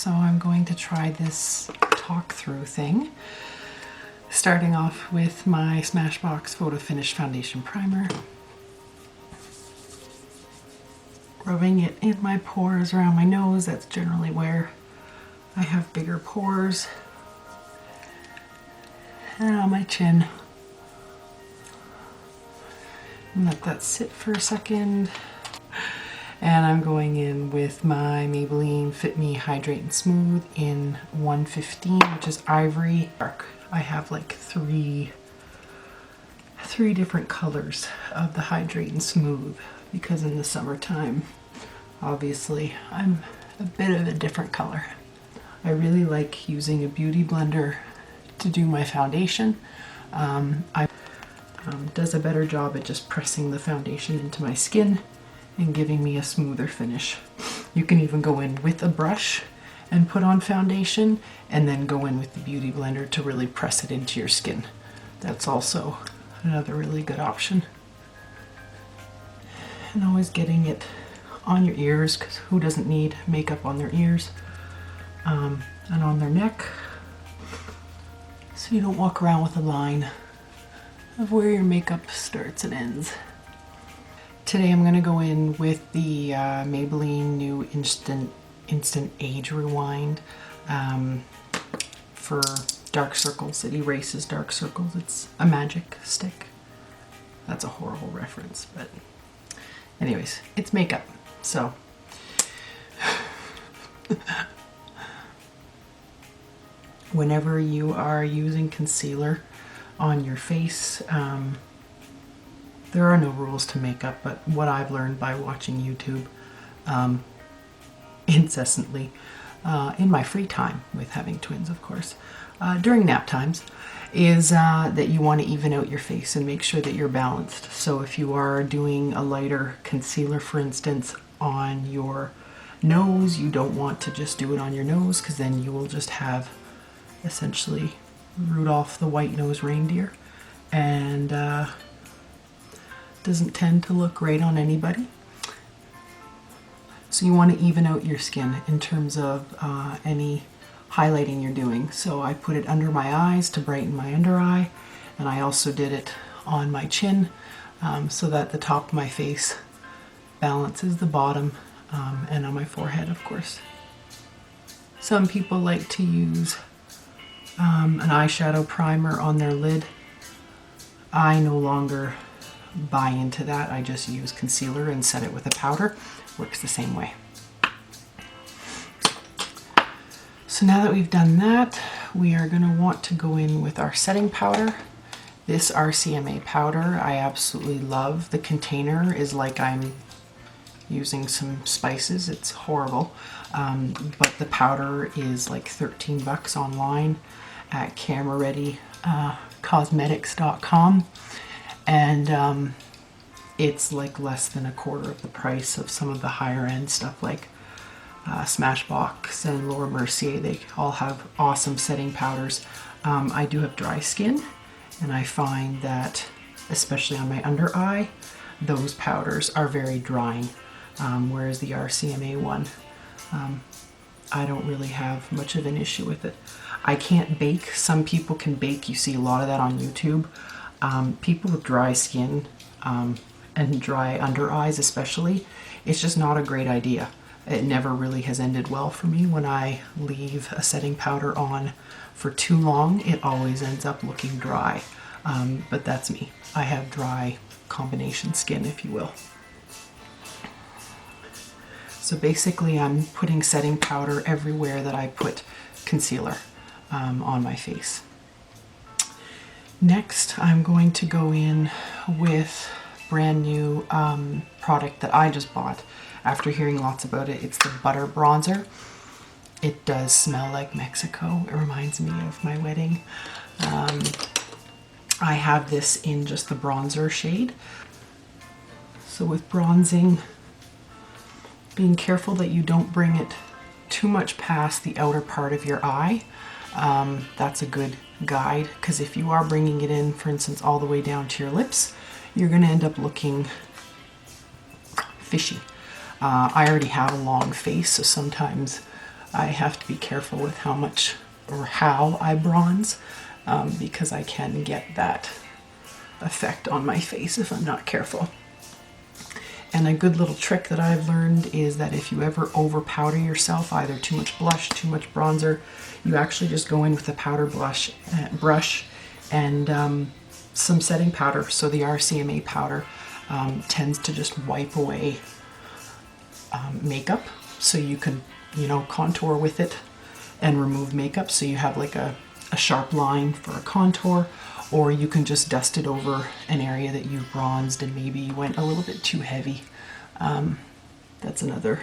So I'm going to try this talk through thing. Starting off with my Smashbox Photo Finish Foundation Primer. Rubbing it in my pores around my nose. That's generally where I have bigger pores. And on my chin. And let that sit for a second. And I'm going in with my Maybelline Fit Me Hydrate and Smooth in 115, which is Ivory Dark. I have like three different colors of the Hydrate and Smooth because in the summertime, obviously, I'm a bit of a different color. I really like using a beauty blender to do my foundation. Does a better job at just pressing the foundation into my skin and giving me a smoother finish. You can even go in with a brush and put on foundation and then go in with the beauty blender to really press it into your skin. That's also another really good option. And always getting it on your ears, because who doesn't need makeup on their ears, and on their neck, so you don't walk around with a line of where your makeup starts and ends. Today I'm going to go in with the Maybelline new Instant Age Rewind for dark circles. It erases dark circles. It's a magic stick. That's a horrible reference, but anyways, it's makeup, so whenever you are using concealer on your face, there are no rules to makeup, but what I've learned by watching YouTube incessantly in my free time, with having twins of course, during nap times, is that you want to even out your face and make sure that you're balanced. So if you are doing a lighter concealer, for instance, on your nose, you don't want to just do it on your nose, because then you will just have essentially Rudolph the White-Nosed Reindeer, and doesn't tend to look great on anybody. So you want to even out your skin in terms of any highlighting you're doing. So I put it under my eyes to brighten my under eye, and I also did it on my chin so that the top of my face balances the bottom, and on my forehead of course. Some people like to use an eyeshadow primer on their lid. I no longer buy into that. I just use concealer and set it with a powder. Works the same way. So now that we've done that, we are going to want to go in with our setting powder. This RCMA powder I absolutely love. The container is like I'm using some spices. It's horrible, but the powder is like 13 bucks online at camerareadycosmetics.com. And it's like less than a quarter of the price of some of the higher end stuff like Smashbox and Laura Mercier. They all have awesome setting powders. I do have dry skin, and I find that especially on my under eye, those powders are very drying, whereas the RCMA one, I don't really have much of an issue with it. I can't bake. Some people can bake. You see a lot of that on YouTube. People with dry skin and dry under eyes especially, it's just not a great idea. It never really has ended well for me. When I leave a setting powder on for too long, it always ends up looking dry. But that's me. I have dry combination skin, if you will. So basically I'm putting setting powder everywhere that I put concealer on my face. Next, I'm going to go in with brand new product that I just bought after hearing lots about it. It's the Butter Bronzer. It does smell like Mexico. It reminds me of my wedding. I have this in just the bronzer shade. So with bronzing, being careful that you don't bring it too much past the outer part of your eye. That's a good guide, because if you are bringing it in, for instance, all the way down to your lips, you're going to end up looking fishy. I already have a long face, so sometimes I have to be careful with how much or how I bronze because I can get that effect on my face if I'm not careful. And a good little trick that I've learned is that if you ever over powder yourself, either too much blush, too much bronzer, you actually just go in with a powder brush and some setting powder. So the RCMA powder tends to just wipe away makeup, so you can, you know, contour with it and remove makeup, so you have like a sharp line for a contour, or you can just dust it over an area that you've bronzed and maybe you went a little bit too heavy. That's another,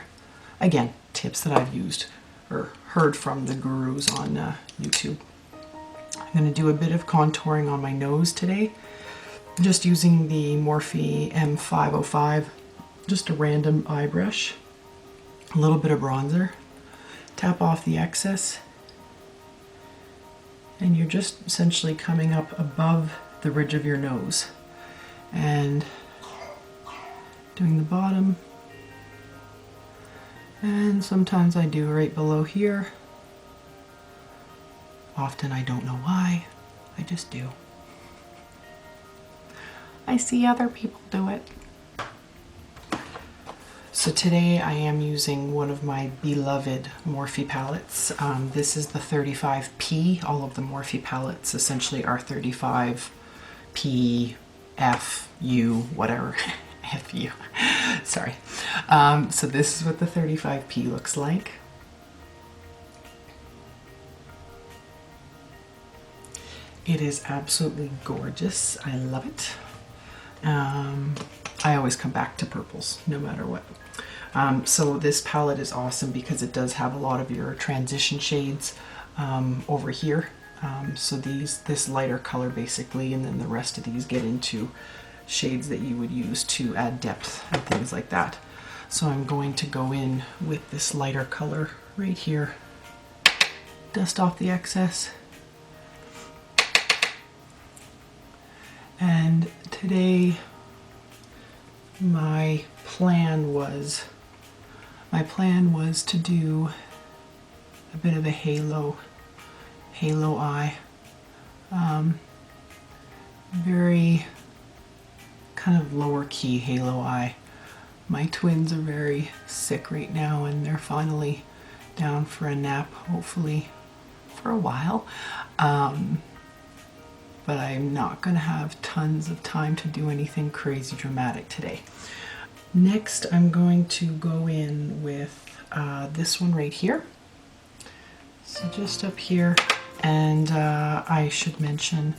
again, tips that I've used or heard from the gurus on YouTube. I'm going to do a bit of contouring on my nose today, just using the Morphe M505, just a random eye brush, a little bit of bronzer, tap off the excess, and you're just essentially coming up above the ridge of your nose and doing the bottom, and sometimes I do right below here. Often I don't know why, I just do. I see other people do it. So today I am using one of my beloved Morphe palettes. This is the 35P. All of the Morphe palettes essentially are 35P, F, U, whatever. FU. Sorry. So this is what the 35P looks like. It is absolutely gorgeous. I love it. I always come back to purples, no matter what. So this palette is awesome because it does have a lot of your transition shades over here. So this lighter color basically, and then the rest of these get into shades that you would use to add depth and things like that. So I'm going to go in with this lighter color right here, dust off the excess. And today my plan was to do a bit of a halo eye, very kind of lower key halo eye. My twins are very sick right now and they're finally down for a nap, hopefully for a while. But I'm not going to have tons of time to do anything crazy dramatic today. Next, I'm going to go in with this one right here. So just up here, and I should mention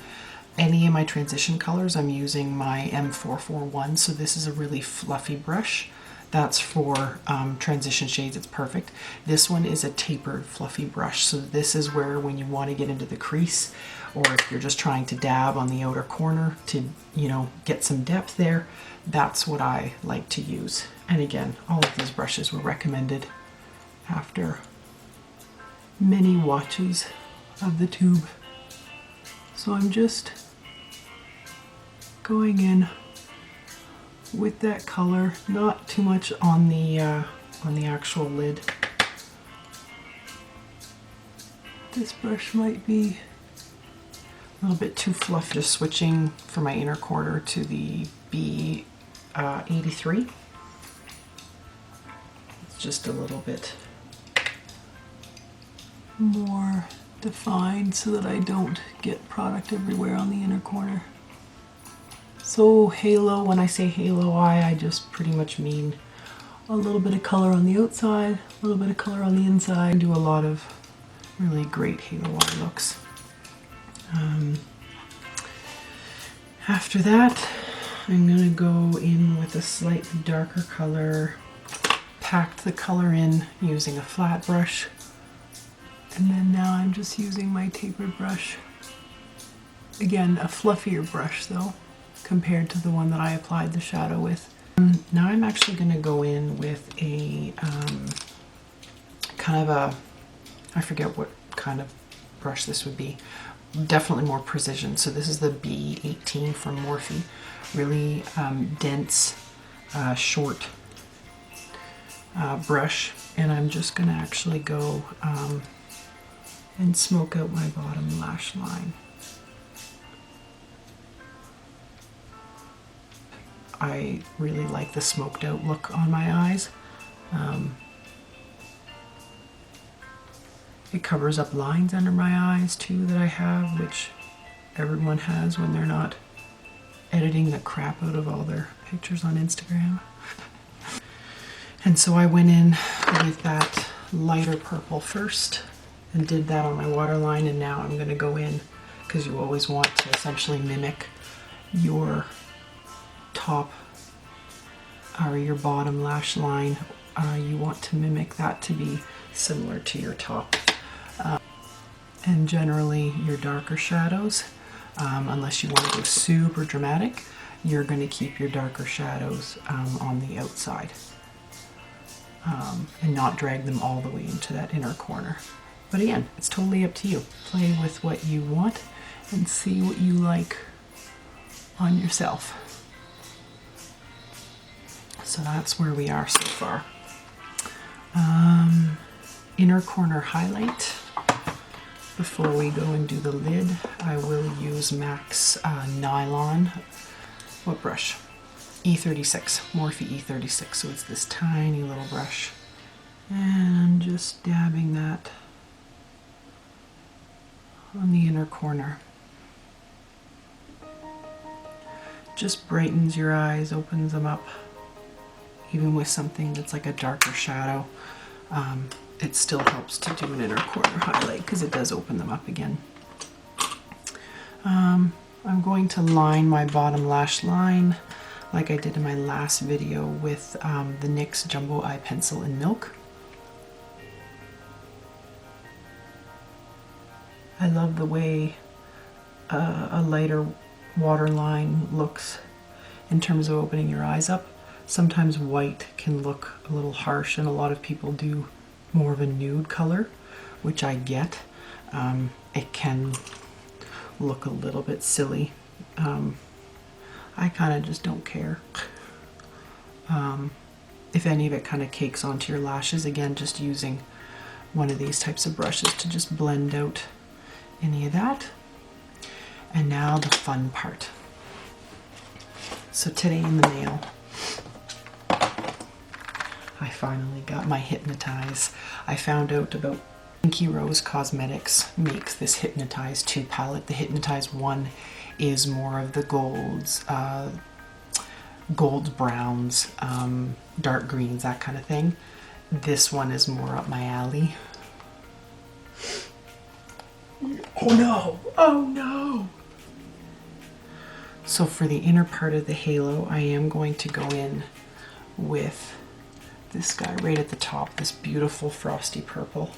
any of my transition colors, I'm using my M441. So this is a really fluffy brush. That's for transition shades, it's perfect. This one is a tapered fluffy brush. So this is where when you want to get into the crease, or if you're just trying to dab on the outer corner to, you know, get some depth there, that's what I like to use. And again, all of these brushes were recommended after many watches of the tube. So I'm just going in with that color, not too much on the actual lid. This brush might be a little bit too fluffy. Just switching for my inner corner to the B83. It's just a little bit more defined so that I don't get product everywhere on the inner corner. So halo, when I say halo eye, I just pretty much mean a little bit of color on the outside, a little bit of color on the inside. I do a lot of really great halo eye looks. After that, I'm going to go in with a slightly darker color, packed the color in using a flat brush, and then now I'm just using my tapered brush. Again, a fluffier brush though, compared to the one that I applied the shadow with. Now I'm actually going to go in with a kind of a, I forget what kind of brush this would be. Definitely more precision. So this is the B18 from Morphe. Really dense, short brush. And I'm just going to actually go and smoke out my bottom lash line. I really like the smoked out look on my eyes. It covers up lines under my eyes too that I have, which everyone has when they're not editing the crap out of all their pictures on Instagram. And so I went in with that lighter purple first and did that on my waterline, and now I'm going to go in, because you always want to essentially mimic your top or your bottom lash line. You want to mimic that to be similar to your top. And generally your darker shadows, unless you want to go super dramatic, you're going to keep your darker shadows on the outside and not drag them all the way into that inner corner. But again, it's totally up to you. Play with what you want and see what you like on yourself. So that's where we are so far. Inner corner highlight. Before we go and do the lid, I will use MAC's nylon, what brush? E36, Morphe E36, so it's this tiny little brush. And I'm just dabbing that on the inner corner. Just brightens your eyes, opens them up. Even with something that's like a darker shadow, it still helps to do an inner corner highlight because it does open them up again. I'm going to line my bottom lash line like I did in my last video with the NYX Jumbo Eye Pencil in Milk. I love the way a lighter waterline looks in terms of opening your eyes up. Sometimes white can look a little harsh, and a lot of people do more of a nude color, which I get. It can look a little bit silly. I kind of just don't care. If any of it kind of cakes onto your lashes, again, just using one of these types of brushes to just blend out any of that. And now the fun part. So today in the mail, I finally got my Hypnotize. I found out about Pinky Rose Cosmetics makes this Hypnotize 2 palette. The Hypnotize 1 is more of the golds, golds, browns, dark greens, that kind of thing. This one is more up my alley. Oh no! Oh no! So for the inner part of the halo, I am going to go in with this guy right at the top, this beautiful frosty purple.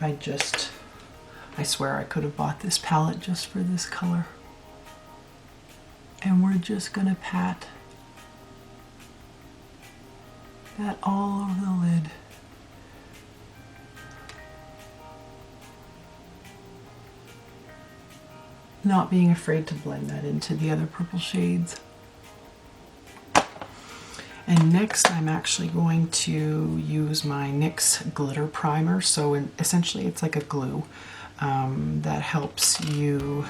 I swear I could have bought this palette just for this color. And we're just gonna pat that all over the lid. Not being afraid to blend that into the other purple shades. And next I'm actually going to use my NYX glitter primer. So essentially it's like a glue that helps you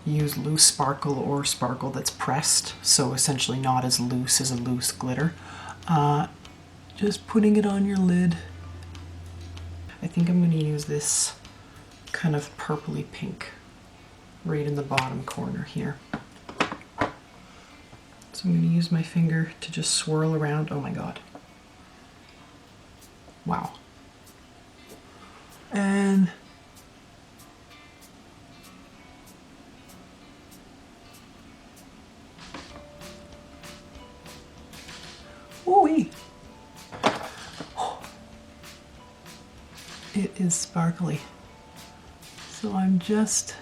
use loose sparkle or sparkle that's pressed. So essentially not as loose as a loose glitter. Just putting it on your lid. I think I'm going to use this kind of purpley pink right in the bottom corner here. So I'm going to use my finger to just swirl around. Oh my god. Wow. And ooh-wee. It is sparkly. So I'm just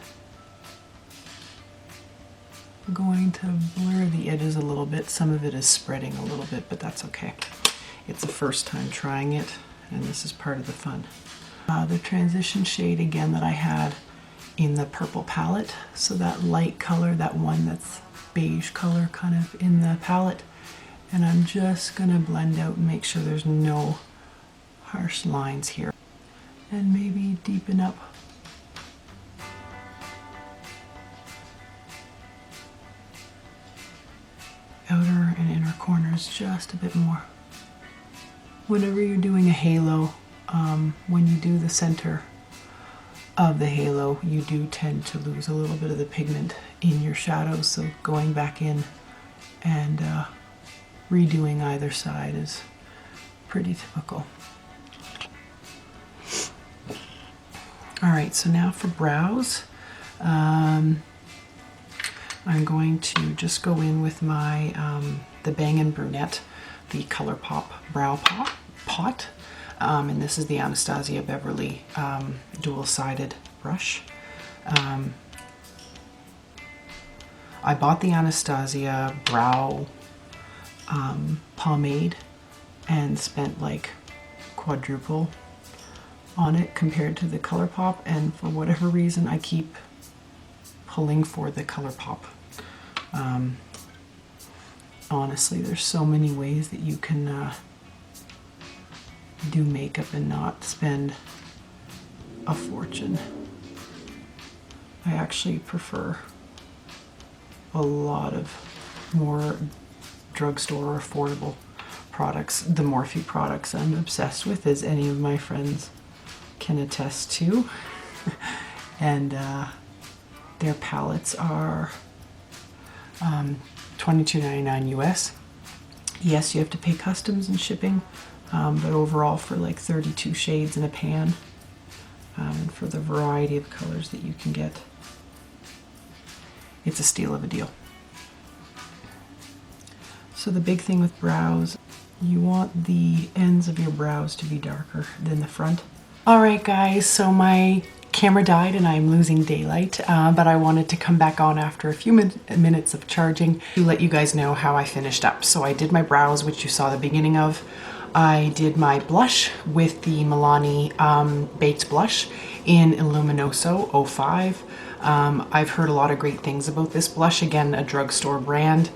going to blur the edges a little bit. Some of it is spreading a little bit, but that's okay. It's the first time trying it, and this is part of the fun. The transition shade again that I had in the purple palette, so that light color, that one that's beige color kind of in the palette, And I'm just gonna blend out and make sure there's no harsh lines here. And maybe deepen up outer and inner corners just a bit more. Whenever you're doing a halo, when you do the center of the halo, you do tend to lose a little bit of the pigment in your shadows, so going back in and redoing either side is pretty typical. Alright, so now for brows. I'm going to just go in with my the Bang & Brunette, the ColourPop Brow Pot. And this is the Anastasia Beverly dual-sided brush. I bought the Anastasia brow pomade and spent like quadruple on it compared to the ColourPop, and for whatever reason I keep pulling for the ColourPop. Honestly, there's so many ways that you can do makeup and not spend a fortune. I actually prefer a lot of more drugstore or affordable products. The Morphe products I'm obsessed with, as any of my friends can attest to. And their palettes are $22.99 US. Yes, you have to pay customs and shipping, but overall for like 32 shades in a pan, and for the variety of colors that you can get, it's a steal of a deal. So the big thing with brows, you want the ends of your brows to be darker than the front. Alright guys, so my camera died and I'm losing daylight, but I wanted to come back on after a few minutes of charging to let you guys know how I finished up. So I did my brows, which you saw the beginning of. I did my blush with the Milani Baked Blush in Illuminoso 05. I've heard a lot of great things about this blush, again, a drugstore brand.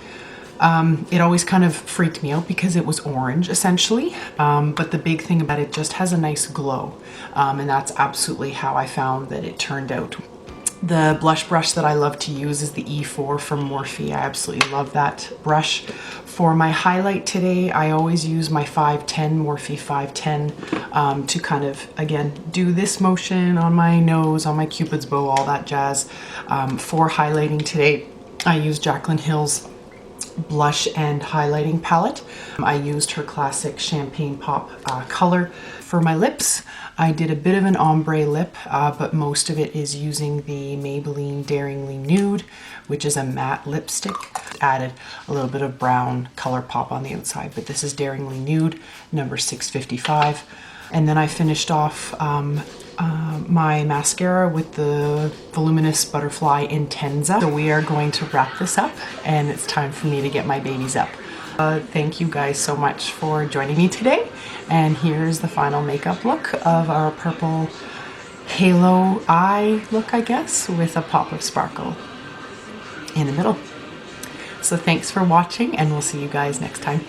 It always kind of freaked me out because it was orange essentially, but the big thing about it just has a nice glow, and that's absolutely how I found that it turned out. The blush brush that I love to use is the E4 from Morphe. I absolutely love that brush. For my highlight today, I always use my 510, Morphe 510, to kind of, again, do this motion on my nose, on my Cupid's bow, all that jazz. For highlighting today, I use Jaclyn Hill's blush and highlighting palette. I used her classic Champagne Pop color. For my lips, I did a bit of an ombre lip, but most of it is using the Maybelline Daringly Nude, which is a matte lipstick. Added a little bit of brown ColourPop on the outside, but this is Daringly Nude, number 655. And then I finished off my mascara with the Voluminous Butterfly Intenza. So we are going to wrap this up, and it's time for me to get my babies up. Thank you guys so much for joining me today, and here's the final makeup look of our purple halo eye look, I guess, with a pop of sparkle in the middle. So thanks for watching, and we'll see you guys next time.